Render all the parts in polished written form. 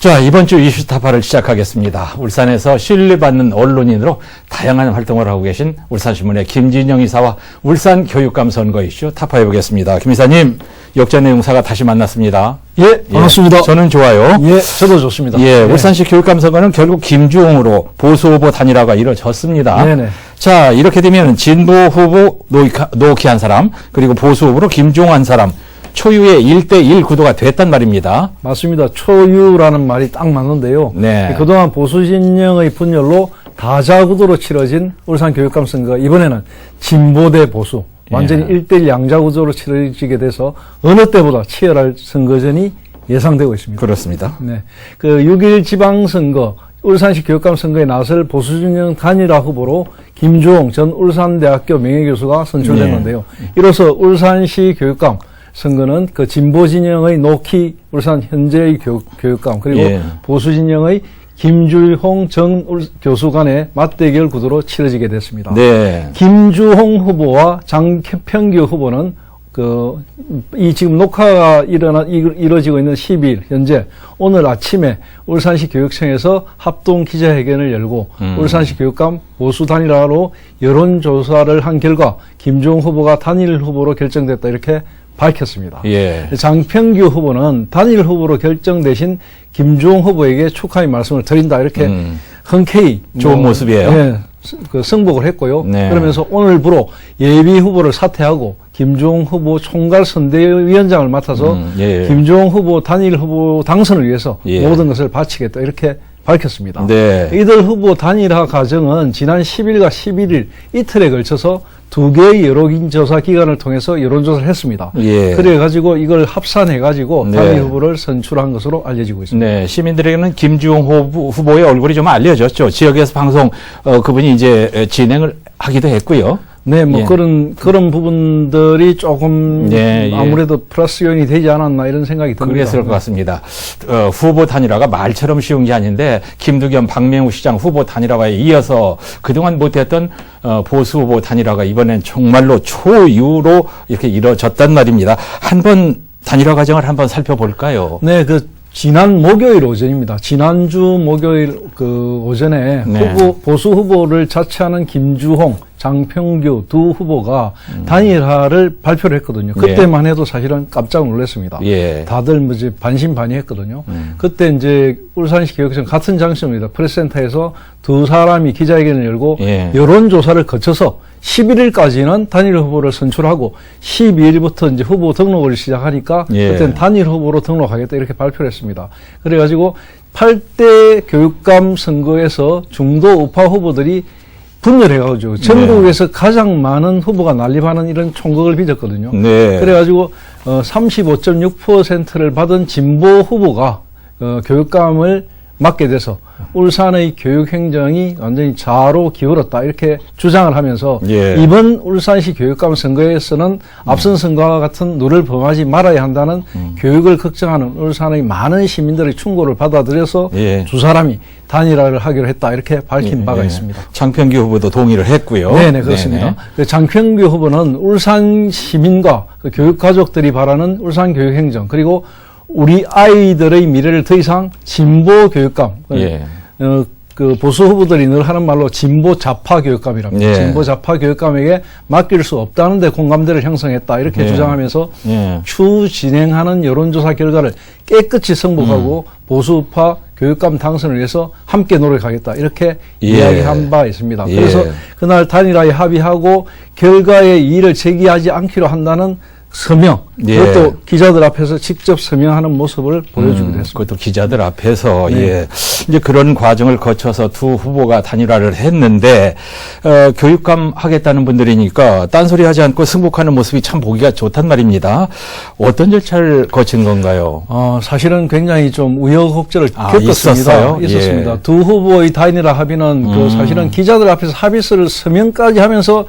자, 이번 주 이슈타파를 시작하겠습니다. 울산에서 신뢰받는 언론인으로 다양한 활동을 하고 계신 울산신문의 김진영 이사와 울산 교육감 선거 이슈 타파해보겠습니다. 김 이사님, 역전의 용사가 다시 만났습니다. 예, 반갑습니다. 저는 좋아요. 예, 저도 좋습니다. 예, 울산시 교육감 선거는 결국 김주홍으로 보수 후보 단일화가 이루어졌습니다. 네네. 자, 이렇게 되면 진보 후보 노키한 사람, 그리고 보수 후보로 김주홍 한 사람, 초유의 1대1 구도가 됐단 말입니다. 맞습니다. 초유라는 말이 딱 맞는데요. 네. 그동안 보수 진영의 분열로 다자구도로 치러진 울산 교육감 선거, 이번에는 진보 대 보수, 완전히 예. 1대1 양자구도로 치러지게 돼서 어느 때보다 치열할 선거전이 예상되고 있습니다. 그렇습니다. 네. 그 6.1 지방선거, 울산시 교육감 선거에 나설 보수 진영 단일화 후보로 김주홍 전 울산대학교 명예교수가 선출됐는데요. 이로써 울산시 교육감 선거는 그 진보 진영의 노키 울산 현재의 교육감, 그리고 예. 보수 진영의 김주홍 전 교수 간의 맞대결 구도로 치러지게 됐습니다. 네. 김주홍 후보와 장평규 후보는 이 지금 녹화가 이루어지고 있는 12일 현재 오늘 아침에 울산시 교육청에서 합동 기자회견을 열고 울산시 교육감 보수 단일화로 여론조사를 한 결과 김주홍 후보가 단일 후보로 결정됐다 이렇게 밝혔습니다. 예. 장평규 후보는 단일 후보로 결정되신 김주홍 후보에게 축하의 말씀을 드린다 이렇게 흔쾌히 좋은 모습이에요. 예, 승복을 했고요. 네. 그러면서 오늘부로 예비 후보를 사퇴하고 김주홍 후보 총괄 선대위원장을 맡아서 예. 김주홍 후보 단일 후보 당선을 위해서 예. 모든 것을 바치겠다 이렇게 밝혔습니다. 네. 이들 후보 단일화 과정은 지난 10일과 11일 이틀에 걸쳐서 두 개의 여론조사 기관을 통해서 여론조사를 했습니다. 예. 그래가지고 이걸 합산해가지고 네. 단일 후보를 선출한 것으로 알려지고 있습니다. 네, 시민들에게는 김주홍 후보의 얼굴이 좀 알려졌죠. 지역에서 방송 그분이 이제 진행을 하기도 했고요. 네, 뭐 예. 그런 부분들이 조금 예, 예. 아무래도 플러스 요인이 되지 않았나 이런 생각이 듭니다. 그랬을 것 같습니다. 후보 단일화가 말처럼 쉬운 게 아닌데 김두겸, 박명우 시장 후보 단일화에 이어서 그동안 못했던 보수 후보 단일화가 이번엔 정말로 초유로 이렇게 이루어졌단 말입니다. 한번 단일화 과정을 한번 살펴볼까요? 네, 지난 목요일 오전입니다. 지난주 목요일 오전에 네. 보수 후보를 자처하는 김주홍, 장평규 두 후보가 단일화를 발표를 했거든요. 그때만 해도 사실은 깜짝 놀랐습니다. 예. 다들 이제 반신반의했거든요. 그때 이제 울산시 교육청 같은 장소입니다. 프레스센터에서 두 사람이 기자회견을 열고 예. 여론조사를 거쳐서 11일까지는 단일 후보를 선출하고 12일부터 이제 후보 등록을 시작하니까 예. 그때는 단일 후보로 등록하겠다 이렇게 발표를 했습니다. 그래가지고 8대 교육감 선거에서 중도 우파 후보들이 분열해가지고 전국에서 가장 많은 후보가 난립하는 이런 총극을 빚었거든요. 네. 그래가지고 35.6%를 받은 진보 후보가 교육감을 맡게 돼서 울산의 교육행정이 완전히 좌로 기울었다 이렇게 주장을 하면서 예. 이번 울산시 교육감 선거에서는 앞선 선거와 같은 룰을 범하지 말아야 한다는 교육을 걱정하는 울산의 많은 시민들의 충고를 받아들여서 예. 두 사람이 단일화를 하기로 했다 이렇게 밝힌 바가 있습니다. 장평규 후보도 동의를 했고요. 네네, 그렇습니다. 그 장평규 후보는 울산 시민과 그 교육 가족들이 바라는 울산 교육행정 그리고 우리 아이들의 미래를 더 이상 진보 교육감, 예. 그 보수 후보들이 늘 하는 말로 진보 좌파 교육감이랍니다. 예. 진보 좌파 교육감에게 맡길 수 없다는 데 공감대를 형성했다 이렇게 예. 주장하면서 예. 추후 진행하는 여론조사 결과를 깨끗이 승복하고 보수파 교육감 당선을 위해서 함께 노력하겠다 이렇게 예. 이야기한 바 있습니다. 예. 그래서 그날 단일화에 합의하고 결과에 이의를 제기하지 않기로 한다는 서명, 예. 그것도 기자들 앞에서 직접 서명하는 모습을 보여주기도 했습니다. 그것도 기자들 앞에서 네. 예. 이제 그런 과정을 거쳐서 두 후보가 단일화를 했는데 교육감 하겠다는 분들이니까 딴소리 하지 않고 승복하는 모습이 참 보기가 좋단 말입니다. 어떤 절차를 거친 건가요? 사실은 굉장히 좀 우여곡절을 겪었습니다. 있었어요? 있었습니다. 예. 두 후보의 단일화 합의는 사실은 기자들 앞에서 합의서를 서명까지 하면서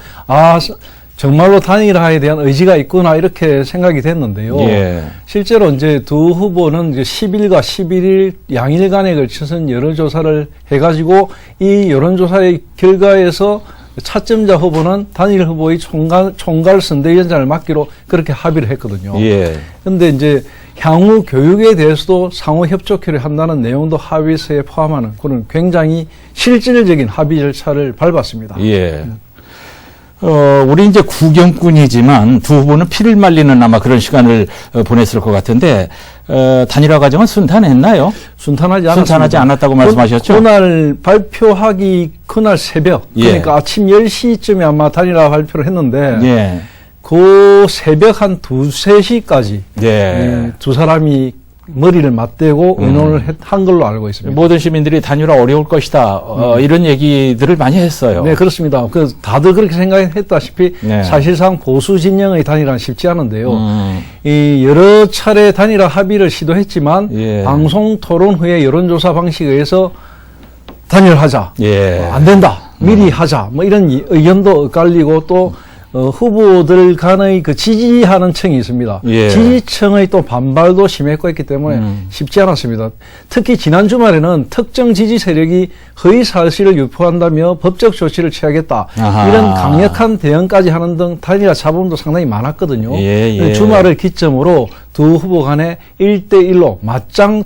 정말로 단일화에 대한 의지가 있구나 이렇게 생각이 됐는데요. 예. 실제로 이제 두 후보는 이제 10일과 11일 양일간에 걸쳐서 여론조사를 해가지고 이 여론조사의 결과에서 차점자 후보는 단일 후보의 총괄 선대위원장을 맡기로 그렇게 합의를 했거든요. 예. 그런데 이제 향후 교육에 대해서도 상호 협조를 한다는 내용도 합의서에 포함하는 그런 굉장히 실질적인 합의 절차를 밟았습니다. 예. 우리 이제 구경꾼이지만 두 후보는 피를 말리는 아마 그런 시간을 보냈을 것 같은데, 단일화 과정은 순탄했나요? 순탄하지 않았습니다. 순탄하지 않았다고 말씀하셨죠? 그날 발표하기 그날 새벽, 예. 그러니까 아침 10시쯤에 아마 단일화 발표를 했는데, 예. 그 새벽 한 2, 3시까지 예. 두 사람이 머리를 맞대고 의논을 한 걸로 알고 있습니다. 모든 시민들이 단일화 어려울 것이다. 이런 얘기들을 많이 했어요. 네, 그렇습니다. 다들 그렇게 생각했다시피 네. 사실상 보수 진영의 단일화는 쉽지 않은데요. 이 여러 차례 단일화 합의를 시도했지만 예. 방송 토론 후에 여론조사 방식에 의해서 단일화하자. 예. 안 된다. 미리 하자. 뭐 이런 의견도 엇갈리고 또 후보들 간의 그 지지하는 층이 있습니다. 예. 지지층의 또 반발도 심했고 했기 때문에 쉽지 않았습니다. 특히 지난 주말에는 특정 지지 세력이 허위 사실을 유포한다며 법적 조치를 취하겠다. 아하. 이런 강력한 대응까지 하는 등 단일화 잡음도 상당히 많았거든요. 예, 예. 주말을 기점으로 두 후보 간에 1대1로 맞짱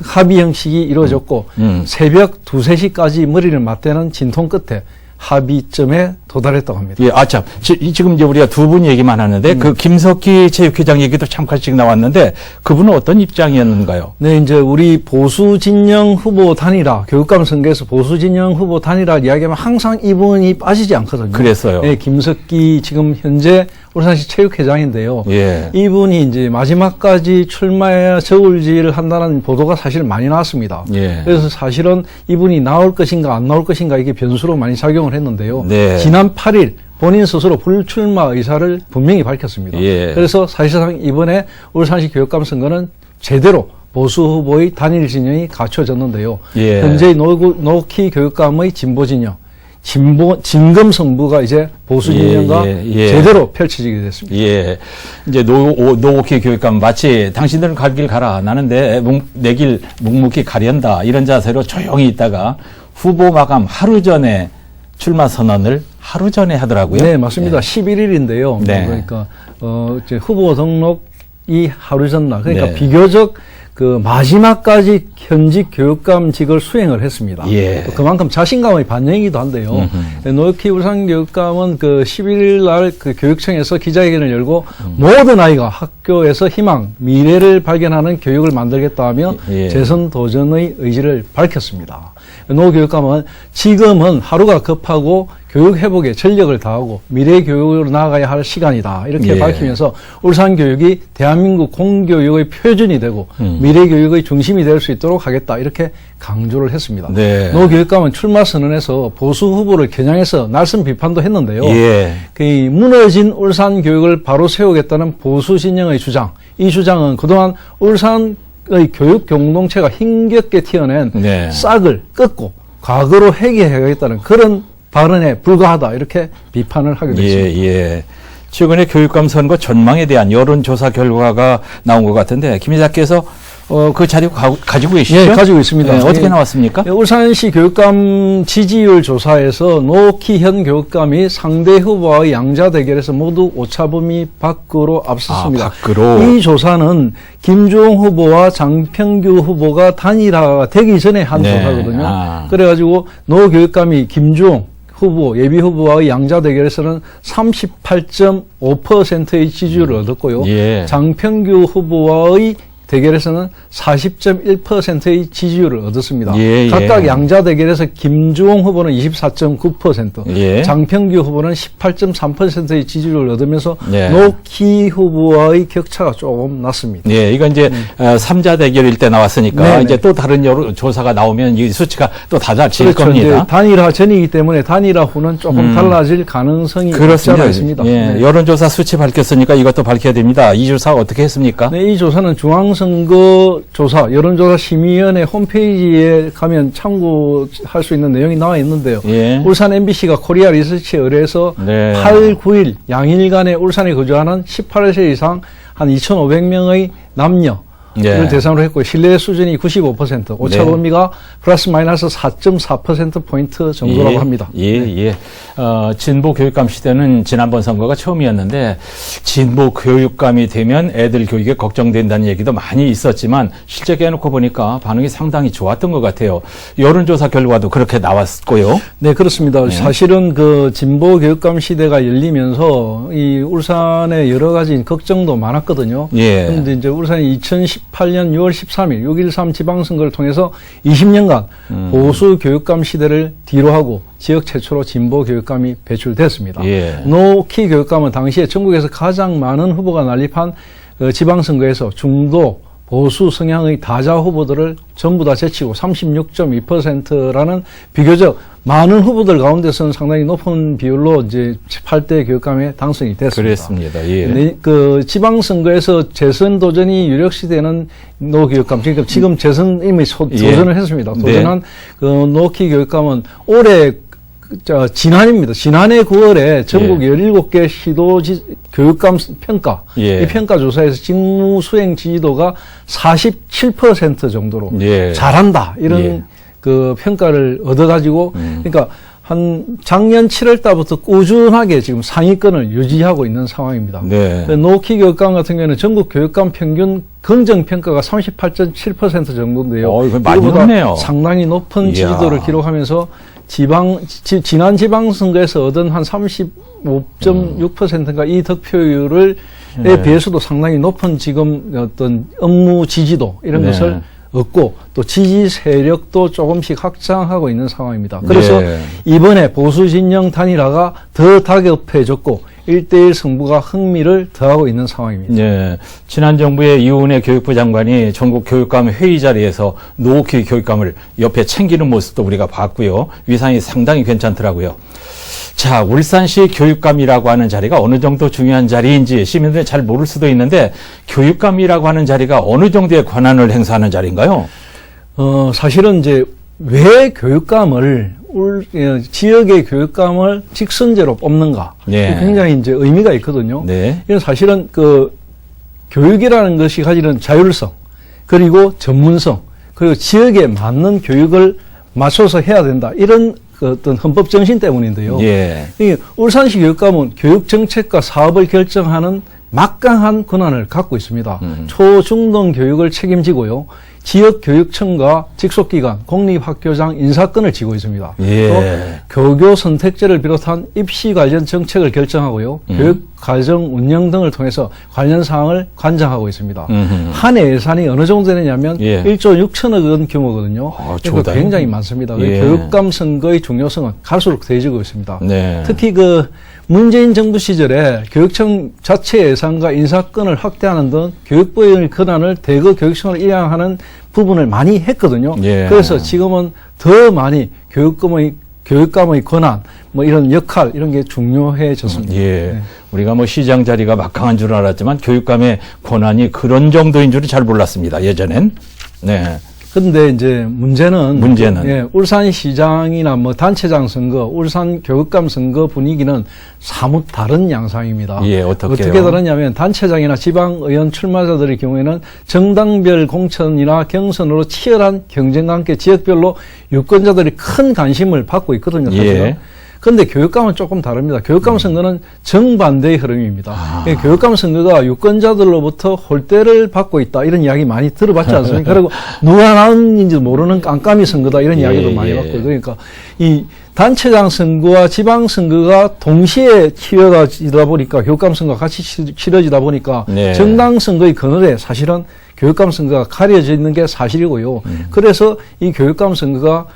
합의 형식이 이루어졌고 새벽 2, 3시까지 머리를 맞대는 진통 끝에 합의점에 도달했다고 합니다. 예, 참. 지금 이제 우리가 두 분 얘기만 하는데, 그 김석기 체육회장 얘기도 잠깐씩 나왔는데, 그분은 어떤 입장이었는가요? 네, 이제 우리 보수 진영 후보 단일화, 교육감 선거에서 보수 진영 후보 단일화 이야기하면 항상 이분이 빠지지 않거든요. 그랬어요. 네, 김석기 지금 현재 울산시 체육회장인데요. 예. 이분이 이제 마지막까지 출마에 저울질을 한다는 보도가 사실 많이 나왔습니다. 예. 그래서 사실은 이분이 나올 것인가 안 나올 것인가 이게 변수로 많이 작용을 했는데요. 네. 지난 8일 본인 스스로 불출마 의사를 분명히 밝혔습니다. 예. 그래서 사실상 이번에 울산시 교육감 선거는 제대로 보수 후보의 단일 진영이 갖춰졌는데요. 예. 현재 노키 교육감의 진보 진영, 진금 승부가 이제 보수 진영과 제대로 펼쳐지게 됐습니다. 예. 이제 노오키 교육감 마치 당신들은 갈 길 가라. 나는 내 길 묵묵히 가련다. 이런 자세로 조용히 있다가 후보 마감 하루 전에 출마 선언을 하루 전에 하더라고요. 네, 맞습니다. 11일인데요. 네. 그러니까 이제 후보 등록이 하루 전날, 그러니까 네. 비교적 그 마지막까지 현직 교육감직을 수행을 했습니다. 예. 그만큼 자신감의 반영이기도 한데요. 노키 울산 교육감은 그 11일 날 그 교육청에서 기자회견을 열고 모든 아이가 학교에서 희망, 미래를 발견하는 교육을 만들겠다 하며 예. 재선 도전의 의지를 밝혔습니다. 노 교육감은 지금은 하루가 급하고 교육 회복에 전력을 다하고 미래 교육으로 나아가야 할 시간이다. 이렇게 예. 밝히면서 울산 교육이 대한민국 공교육의 표준이 되고 미래 교육의 중심이 될 수 있도록 하겠다. 이렇게 강조를 했습니다. 네. 노 교육감은 출마 선언에서 보수 후보를 겨냥해서 날선 비판도 했는데요. 예. 그 무너진 울산 교육을 바로 세우겠다는 보수 진영의 주장. 이 주장은 그동안 울산의 교육 공동체가 힘겹게 튀어낸 네. 싹을 끊고 과거로 회귀해야겠다는 그런 발언에 불과하다 이렇게 비판을 하게 됐습니다. 예, 예. 최근에 교육감 선거 전망에 대한 여론조사 결과가 나온 것 같은데 김 기자께서 그 자료 가지고 계시죠? 예, 가지고 있습니다. 네, 어떻게 나왔습니까? 울산시 교육감 지지율 조사에서 노키현 교육감이 상대 후보와의 양자 대결에서 모두 오차범위 밖으로 앞섰습니다. 밖으로. 이 조사는 김주홍 후보와 장평규 후보가 단일화가 되기 전에 한 네. 조사거든요. 그래가지고 노 교육감이 김주홍 후보, 예비 후보와의 양자 대결에서는 38.5%의 지지율을 얻었고요. 예. 장평규 후보와의 대결에서는 40.1%의 지지율을 얻었습니다. 예, 예. 각각 양자 대결에서 김주홍 후보는 24.9%, 예. 장평규 후보는 18.3%의 지지율을 얻으면서 예. 노키 후보와의 격차가 조금 났습니다. 예, 이건 이제 3자 대결일 때 나왔으니까 네네. 이제 또 다른 조사가 나오면 이 수치가 또 달라질 그렇죠. 겁니다. 이제 단일화 전이기 때문에 단일화 후는 조금 달라질 가능성이 그렇습니다. 있습니다. 예, 네. 여론조사 수치 밝혔으니까 이것도 밝혀야 됩니다. 이 조사 어떻게 했습니까? 네, 이 조사는 중앙선거조사 여론조사 심의위원회 홈페이지에 가면 참고할 수 있는 내용이 나와 있는데요. 예. 울산 MBC가 코리아 리서치에 의뢰해서 네. 8, 9일 양일간에 울산에 거주하는 18세 이상 한 2,500명의 남녀 를 대상으로 했고 신뢰 수준이 95%, 오차 범위가 플러스 마이너스 4.4%포인트 정도라고 합니다. 진보 교육감 시대는 지난번 선거가 처음이었는데 진보 교육감이 되면 애들 교육에 걱정된다는 얘기도 많이 있었지만 실제 깨놓고 보니까 반응이 상당히 좋았던 것 같아요. 여론조사 결과도 그렇게 나왔고요. 네, 그렇습니다. 사실은 그 진보 교육감 시대가 열리면서 이 울산에 여러 가지 걱정도 많았거든요. 그런데 이제 울산이 2018년 6월 13일 6.13 지방선거를 통해서 20년간 보수 교육감 시대를 뒤로하고 지역 최초로 진보 교육감이 배출됐습니다. 노키 교육감은 당시에 전국에서 가장 많은 후보가 난립한 지방선거에서 중도 보수 성향의 다자 후보들을 전부 다 제치고 36.2%라는 비교적 많은 후보들 가운데서는 상당히 높은 비율로 이제 8대 교육감에 당선이 됐습니다. 그랬습니다. 그 지방선거에서 재선 도전이 유력시되는 노 교육감, 그러니까 지금 재선 이미 도전을 했습니다. 도전한 그 노키 교육감은 올해 지난해입니다. 지난해 9월에 전국 17개 시도 교육감 평가, 이 평가 조사에서 직무 수행 지지도가 47% 정도로 잘한다. 이런 그 평가를 얻어가지고, 그러니까 한 작년 7월 달부터 꾸준하게 지금 상위권을 유지하고 있는 상황입니다. 노키 교육감 같은 경우는 전국 교육감 평균 긍정 평가가 38.7% 정도인데요. 많이 높네요. 상당히 높은 지지도를 기록하면서 지난 지방선거에서 얻은 한 35.6%인가 이 득표율에 비해서도 상당히 높은 지금 어떤 업무 지지도 이런 것을 얻고 또 지지 세력도 조금씩 확장하고 있는 상황입니다. 그래서 이번에 보수 진영 단일화가 더 다급해졌고 1대1 승부가 흥미를 더하고 있는 상황입니다. 지난 정부의 이훈혜 교육부 장관이 전국 교육감 회의 자리에서 노키 교육감을 옆에 챙기는 모습도 우리가 봤고요. 위상이 상당히 괜찮더라고요. 자, 울산시 교육감이라고 하는 자리가 어느 정도 중요한 자리인지 시민들이 잘 모를 수도 있는데 교육감이라고 하는 자리가 어느 정도의 권한을 행사하는 자리인가요? 사실은 이제 왜 교육감을 지역의 교육감을 직선제로 뽑는가 굉장히 이제 의미가 있거든요. 이건 사실은 그 교육이라는 것이 가지는 자율성 그리고 전문성 그리고 지역에 맞는 교육을 맞춰서 해야 된다 이런 그 어떤 헌법 정신 때문인데요. 이 울산시 교육감은 교육 정책과 사업을 결정하는 막강한 권한을 갖고 있습니다. 초중등 교육을 책임지고요. 지역교육청과 직속기관, 공립학교장 인사권을 쥐고 있습니다. 또 교교 선택제를 비롯한 입시 관련 정책을 결정하고요. 교육과정 운영 등을 통해서 관련 사항을 관장하고 있습니다. 한 해 예산이 어느 정도 되느냐면 1조 6천억 원 규모거든요. 그러니까 굉장히 많습니다. 교육감 선거의 중요성은 갈수록 더해지고 있습니다. 특히 그 문재인 정부 시절에 교육청 자체 예산과 인사권을 확대하는 등 교육부의 권한을 대거 교육청으로 이양하는 부분을 많이 했거든요. 그래서 지금은 더 많이 교육감의 권한, 뭐 이런 역할, 이런 게 중요해졌습니다. 우리가 뭐 시장 자리가 막강한 줄 알았지만 교육감의 권한이 그런 정도인 줄은 잘 몰랐습니다. 예전엔. 근데 이제 문제는 울산시장이나 뭐 단체장 선거, 울산 교육감 선거 분위기는 사뭇 다른 양상입니다. 어떻게 다르냐면 단체장이나 지방의원 출마자들의 경우에는 정당별 공천이나 경선으로 치열한 경쟁과 함께 지역별로 유권자들이 큰 관심을 받고 있거든요. 사실은. 그런데 교육감은 조금 다릅니다. 교육감 선거는 정반대의 흐름입니다. 교육감 선거가 유권자들로부터 홀대를 받고 있다 이런 이야기 많이 들어봤지 않습니까? 그리고 누가 나은지도 모르는 깜깜이 선거다 이런 이야기도 많이 받고 그러니까 이 단체장 선거와 지방 선거가 동시에 치러지다 보니까 교육감 선거가 같이 치러지다 보니까 정당 선거의 그늘에 사실은 교육감 선거가 가려져 있는 게 사실이고요. 그래서 이 교육감 선거가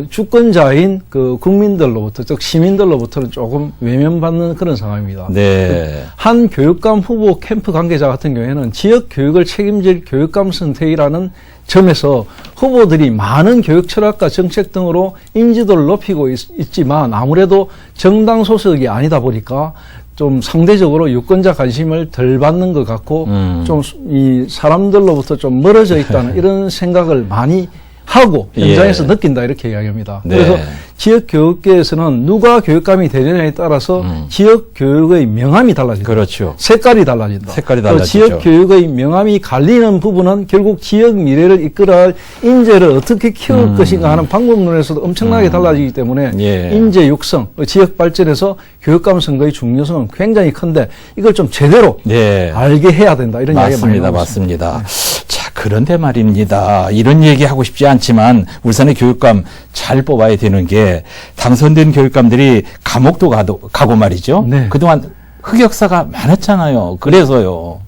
주권자인 그 국민들로부터, 즉 시민들로부터는 조금 외면받는 그런 상황입니다. 한 교육감 후보 캠프 관계자 같은 경우에는 지역 교육을 책임질 교육감 선택이라는 점에서 후보들이 많은 교육 철학과 정책 등으로 인지도를 높이고 있지만 아무래도 정당 소속이 아니다 보니까 좀 상대적으로 유권자 관심을 덜 받는 것 같고 좀 이 사람들로부터 좀 멀어져 있다는 이런 생각을 많이 하고 현장에서 예. 느낀다 이렇게 이야기합니다. 네. 그래서 지역 교육계에서는 누가 교육감이 되느냐에 따라서 지역 교육의 명암이 달라진다. 그렇죠. 색깔이 달라진다. 색깔이 또 달라지죠. 지역 교육의 명암이 갈리는 부분은 결국 지역 미래를 이끌어갈 인재를 어떻게 키울 것인가 하는 방법론에서도 엄청나게 달라지기 때문에 예. 인재 육성, 지역 발전에서 교육감 선거의 중요성은 굉장히 큰데 이걸 좀 제대로 네. 알게 해야 된다 이런 이야기가 많이 맞습니다. 나오고 맞습니다. 자, 그런데 말입니다. 이런 얘기 하고 싶지 않지만 울산의 교육감 잘 뽑아야 되는 게 당선된 교육감들이 감옥도 가고 말이죠. 네. 그동안 흑역사가 많았잖아요. 그래서요.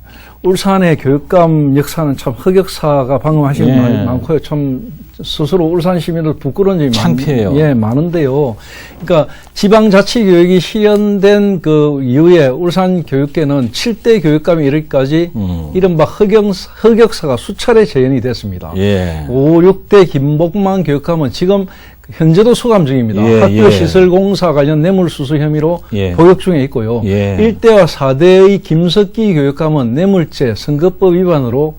울산의 교육감 역사는 참 흑역사가 방금 하신 예. 말이 많고요. 참 스스로 울산 시민들 부끄러운 점이 창피해요. 많은데요. 그러니까 지방자치교육이 실현된 그 이후에 울산 교육계는 7대 교육감이 이르기까지 이른바 흑역사가 수차례 재현이 됐습니다. 예. 5, 6대 김복만 교육감은 지금 현재도 수감 중입니다. 예, 학교 예. 시설공사 관련 뇌물수수 혐의로 예. 복역 중에 있고요. 예. 1대와 4대의 김석기 교육감은 뇌물죄, 선거법 위반으로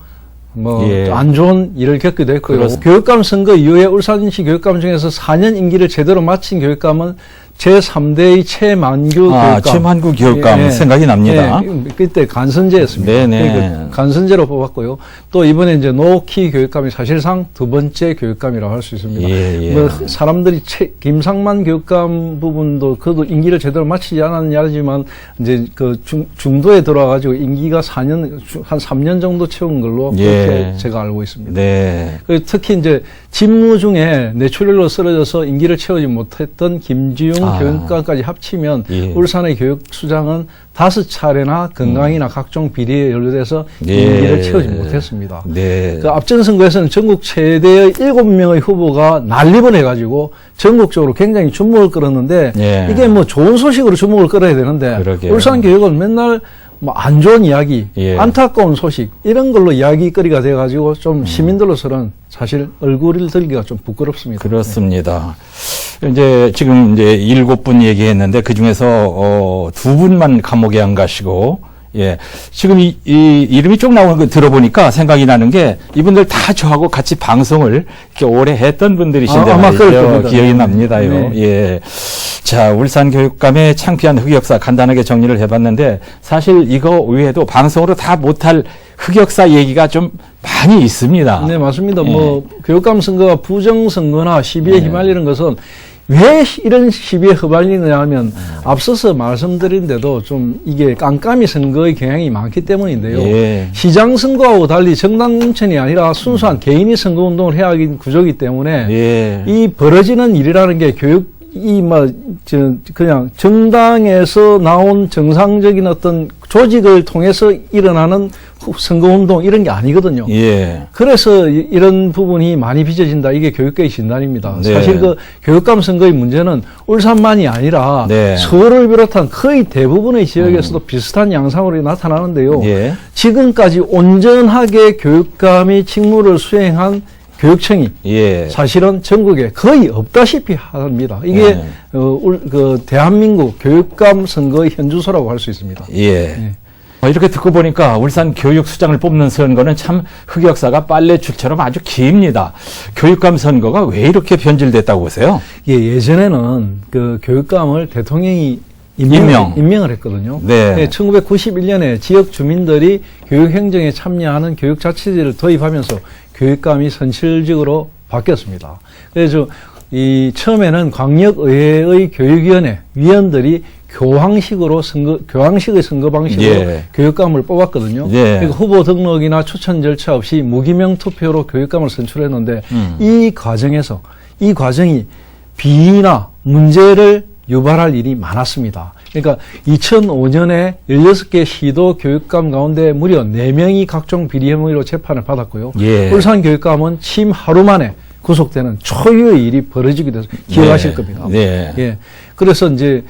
예. 안 좋은 일을 겪기도 했고요. 그렇습니다. 교육감 선거 이후에 울산시 교육감 중에서 4년 임기를 제대로 마친 교육감은 제3대의 최만규 교육감. 최만구 교육감 생각이 납니다. 예, 그때 간선제였습니다. 네네. 그러니까 간선제로 뽑았고요. 또 이번에 이제 노키 교육감이 사실상 두 번째 교육감이라고 할 수 있습니다. 예, 예. 뭐 사람들이 김상만 교육감 부분도 그도 임기를 제대로 마치지 않았냐지만 이제 그 중도에 들어와가지고 임기가 4년 한 3년 정도 채운 걸로 예. 그렇게 제가 알고 있습니다. 네. 특히 이제 직무 중에 뇌출혈로 쓰러져서 임기를 채우지 못했던 김지용 교육감까지 합치면 예. 울산의 교육수장은 5차례나 건강이나 각종 비리에 연루돼서 예. 임기를 채우지 못했습니다. 네. 그 앞전 선거에서는 전국 최대의 7명의 후보가 난립을 해가지고 전국적으로 굉장히 주목을 끌었는데 예. 이게 뭐 좋은 소식으로 주목을 끌어야 되는데 그러게요. 울산 교육은 맨날 뭐 안 좋은 이야기, 예. 안타까운 소식 이런 걸로 이야기거리가 돼가지고 좀 시민들로서는 사실 얼굴을 들기가 좀 부끄럽습니다. 그렇습니다. 이제 지금 이제 7분 얘기했는데 그 중에서 2분만 감옥에 안 가시고 예. 지금 이 이름이 쭉 나오는 거 들어보니까 생각이 나는 게 이분들 다 저하고 같이 방송을 이렇게 오래 했던 분들이신데 아마 그럴 말이죠. 겁니다. 기억이 납니다요. 네. 예. 자, 울산 교육감의 창피한 흑역사 간단하게 정리를 해봤는데 사실 이거 외에도 방송으로 다 못할 흑역사 얘기가 좀 많이 있습니다. 네, 맞습니다. 예. 뭐 교육감 선거가 부정선거나 시비에 휘말리는 것은 왜 이런 시비에 휘말리느냐 하면 앞서서 말씀드린 대로 좀 이게 깜깜이 선거의 경향이 많기 때문인데요. 예. 시장 선거하고 달리 정당 공천이 아니라 순수한 개인이 선거운동을 해야 하는 구조이기 때문에 예. 이 벌어지는 일이라는 게 그냥 정당에서 나온 정상적인 어떤 조직을 통해서 일어나는 선거운동 이런 게 아니거든요. 예. 그래서 이런 부분이 많이 빚어진다. 이게 교육계의 진단입니다. 네. 사실 그 교육감 선거의 문제는 울산만이 아니라 네. 서울을 비롯한 거의 대부분의 지역에서도 비슷한 양상으로 나타나는데요. 예. 지금까지 온전하게 교육감이 직무를 수행한 교육청이 예. 사실은 전국에 거의 없다시피 합니다. 이게 네. 대한민국 교육감 선거의 현주소라고 할 수 있습니다. 예. 이렇게 듣고 보니까 울산 교육수장을 뽑는 선거는 참 흑역사가 빨래줄처럼 아주 깁니다. 교육감 선거가 왜 이렇게 변질됐다고 보세요? 예전에는 그 교육감을 대통령이 임명을 했거든요. 네. 1991년에 지역 주민들이 교육행정에 참여하는 교육자치제를 도입하면서 교육감이 선실직으로 바뀌었습니다. 그래서 처음에는 광역의회의 교육위원회 위원들이 교황식의 선거 방식으로 예. 교육감을 뽑았거든요. 예. 그러니까 후보 등록이나 추천 절차 없이 무기명 투표로 교육감을 선출했는데 이 과정이 비리나 문제를 유발할 일이 많았습니다. 그러니까 2005년에 16개 시도 교육감 가운데 무려 4명이 각종 비리 혐의로 재판을 받았고요. 예. 울산 교육감은 취임 하루 만에 구속되는 초유의 일이 벌어지게 돼서 기억하실 네. 겁니다. 네. 예. 그래서 이제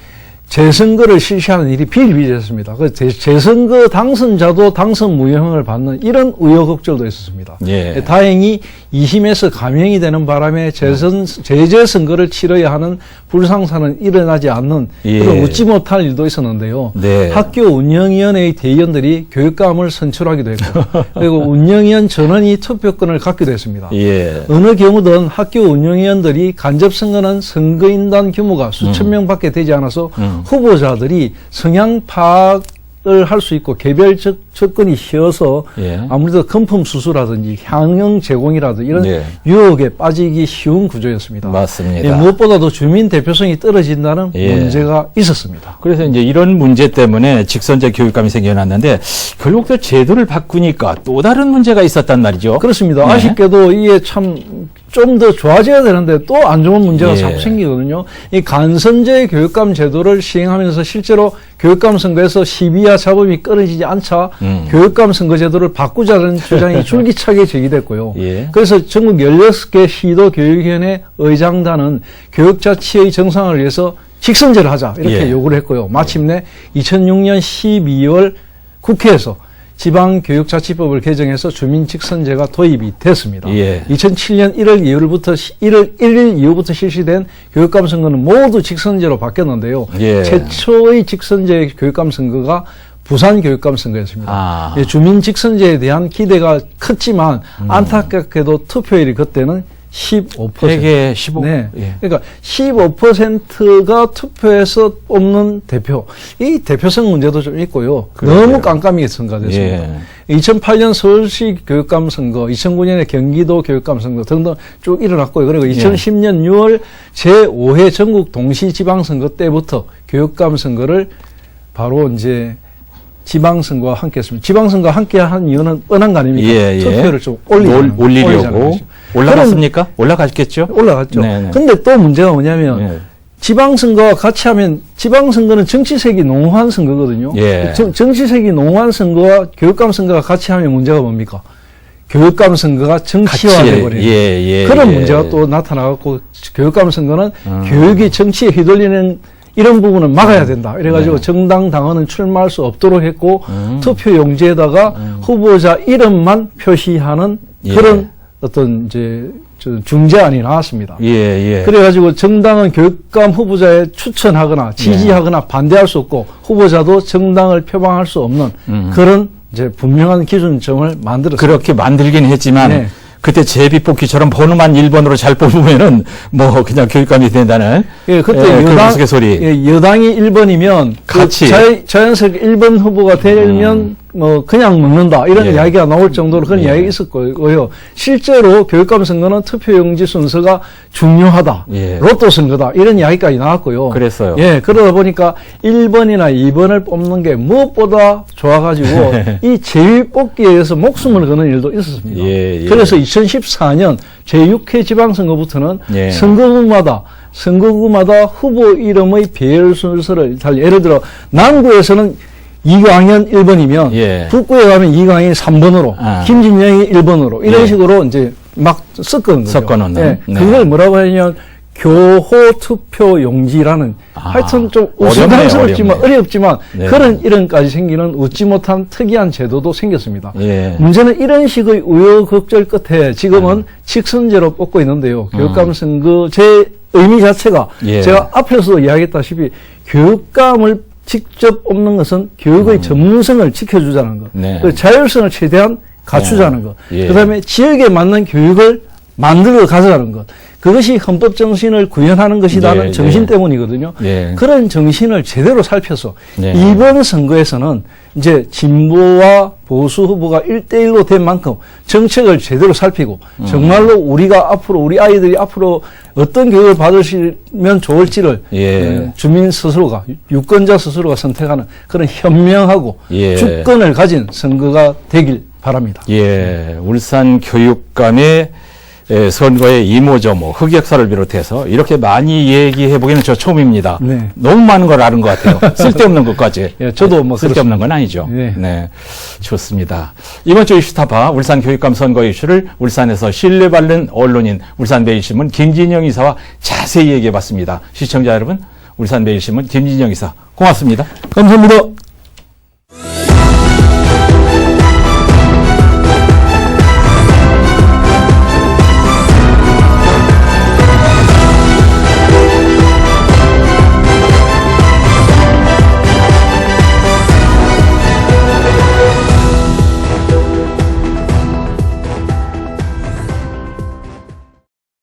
재선거를 실시하는 일이 비일비재했습니다. 그 재선거 당선자도 당선 무효형을 받는 이런 우여곡절도 있었습니다. 예. 다행히 2심에서 감형이 되는 바람에 재선거를 치러야 하는 불상사는 일어나지 않는 예. 그런 웃지 못할 일도 있었는데요. 네. 학교 운영위원회의 대의원들이 교육감을 선출하기도 했고 그리고 운영위원 전원이 투표권을 갖기도 했습니다. 예. 어느 경우든 학교 운영위원들이 간접선거는 선거인단 규모가 수천 명밖에 되지 않아서 후보자들이 성향 파악을 할 수 있고 개별 접근이 쉬워서 예. 아무래도 금품 수수라든지 향응 제공이라든지 이런 예. 유혹에 빠지기 쉬운 구조였습니다. 맞습니다. 예, 무엇보다도 주민 대표성이 떨어진다는 예. 문제가 있었습니다. 그래서 이제 이런 문제 때문에 직선제 교육감이 생겨났는데 결국 또 제도를 바꾸니까 또 다른 문제가 있었단 말이죠. 그렇습니다. 네. 아쉽게도 이게 참 좀 더 좋아져야 되는데 또 안 좋은 문제가 예. 자꾸 생기거든요. 이 간선제 교육감 제도를 시행하면서 실제로 교육감 선거에서 시비와 잡음이 끊어지지 않자 교육감 선거 제도를 바꾸자는 주장이 줄기차게 제기됐고요. 예. 그래서 전국 16개 시도 교육위원회 의장단은 교육자치의 정상을 위해서 직선제를 하자 이렇게 예. 요구를 했고요. 마침내 2006년 12월 국회에서 지방교육자치법을 개정해서 주민직선제가 도입이 됐습니다. 예. 2007년 1월 1일 이후부터 실시된 교육감 선거는 모두 직선제로 바뀌었는데요. 예. 최초의 직선제 교육감 선거가 부산 교육감 선거였습니다. 아. 예, 주민 직선제에 대한 기대가 컸지만 안타깝게도 투표율이 그때는 15%. 되게 15. 네. 예. 그러니까 15%가 투표에서 뽑는 대표. 이 대표성 문제도 좀 있고요. 그러게요. 너무 깜깜이게 선거됐습니다. 예. 2008년 서울시 교육감 선거, 2009년에 경기도 교육감 선거 등등 쭉 일어났고요. 그리고 2010년 6월 제5회 전국 동시지방선거 때부터 교육감 선거를 바로 이제 지방선거와 함께 했습니다. 지방선거와 함께 한 이유는 뻔한 거 아닙니까? 예, 예. 투표를 좀 올리려고. 올라갔습니까? 올라갔겠죠? 올라갔죠. 네네. 근데 또 문제가 뭐냐면 예. 지방선거와 같이 하면 지방선거는 정치색이 농후한 선거거든요. 예. 정치색이 농후한 선거와 교육감 선거가 같이 하면 문제가 뭡니까? 교육감 선거가 정치화돼버리는 그런 문제가 또 나타나갖고 교육감 선거는 교육이 정치에 휘둘리는 이런 부분은 막아야 된다. 이래가지고 네. 정당 당원은 출마할 수 없도록 했고 투표 용지에다가 후보자 이름만 표시하는 그런 어떤 이제 중재안이 나왔습니다. 예. 그래가지고 정당은 교육감 후보자에 추천하거나 지지하거나 반대할 수 없고 후보자도 정당을 표방할 수 없는 그런 이제 분명한 기준점을 만들었습니다. 그렇게 만들긴 했지만 네. 그때 제비뽑기처럼 번호만 1번으로 잘 뽑으면은 뭐 그냥 교육감이 된다는 예, 그때 그런 여당, 우스갯소리. 예, 여당이 1번이면 같이. 자연스럽게 1번 후보가 되면 뭐 그냥 먹는다 이런 예. 이야기가 나올 정도로 그런 이야기가 있었고요. 실제로 교육감 선거는 투표용지 순서가 중요하다. 예. 로또 선거다. 이런 이야기까지 나왔고요. 그랬어요. 예, 그러다 보니까 1번이나 2번을 뽑는 게 무엇보다 좋아가지고 이 제위 뽑기에 의해서 목숨을 거는 일도 있었습니다. 예. 그래서 2014년 제6회 지방선거부터는 예. 선거구마다 후보 이름의 배열 순서를 예를 들어 남구에서는 이광현 1번이면 예. 북구에 가면 이광현이 3번으로 김진영이 1번으로 이런 예. 식으로 이제 막 섞어놓는 거죠. 섞어놓는. 예. 네. 그걸 뭐라고 하냐면 교호 투표 용지라는 하여튼 좀 우스꽝스럽지만 어렵지만 네. 그런 이름까지 생기는 웃지 못한 특이한 제도도 생겼습니다. 예. 문제는 이런 식의 우여곡절 끝에 지금은 직선제로 뽑고 있는데요. 교육감 선거 제 의미 자체가 예. 제가 앞에서도 이야기했다시피 교육감을 직접 뽑는 것은 교육의 전문성을 지켜주자는 것, 네. 그 자율성을 최대한 갖추자는 것, 예. 그다음에 지역에 맞는 교육을 만들어 가자는 것, 그것이 헌법 정신을 구현하는 것이라는 예, 정신 예. 때문이거든요. 예. 그런 정신을 제대로 살펴서 예. 이번 선거에서는 이제 진보와 보수 후보가 1대1로 된 만큼 정책을 제대로 살피고 정말로 우리가 앞으로 우리 아이들이 앞으로 어떤 교육을 받으시면 좋을지를 예. 주민 스스로가 유권자 스스로가 선택하는 그런 현명하고 예. 주권을 가진 선거가 되길 바랍니다. 예, 울산 교육감의 선거의 이모저모, 흑역사를 비롯해서 이렇게 많이 얘기해 보기는 저 처음입니다. 네. 너무 많은 걸 아는 것 같아요. 쓸데없는 것까지. 예, 저도 뭐 쓸데없는 건 아니죠. 네. 좋습니다. 이번 주 이슈타파 울산 교육감 선거 이슈를 울산에서 신뢰받는 언론인 울산매일신문 김진영 이사와 자세히 얘기해 봤습니다. 시청자 여러분, 울산매일신문 김진영 기자 고맙습니다. 감사합니다.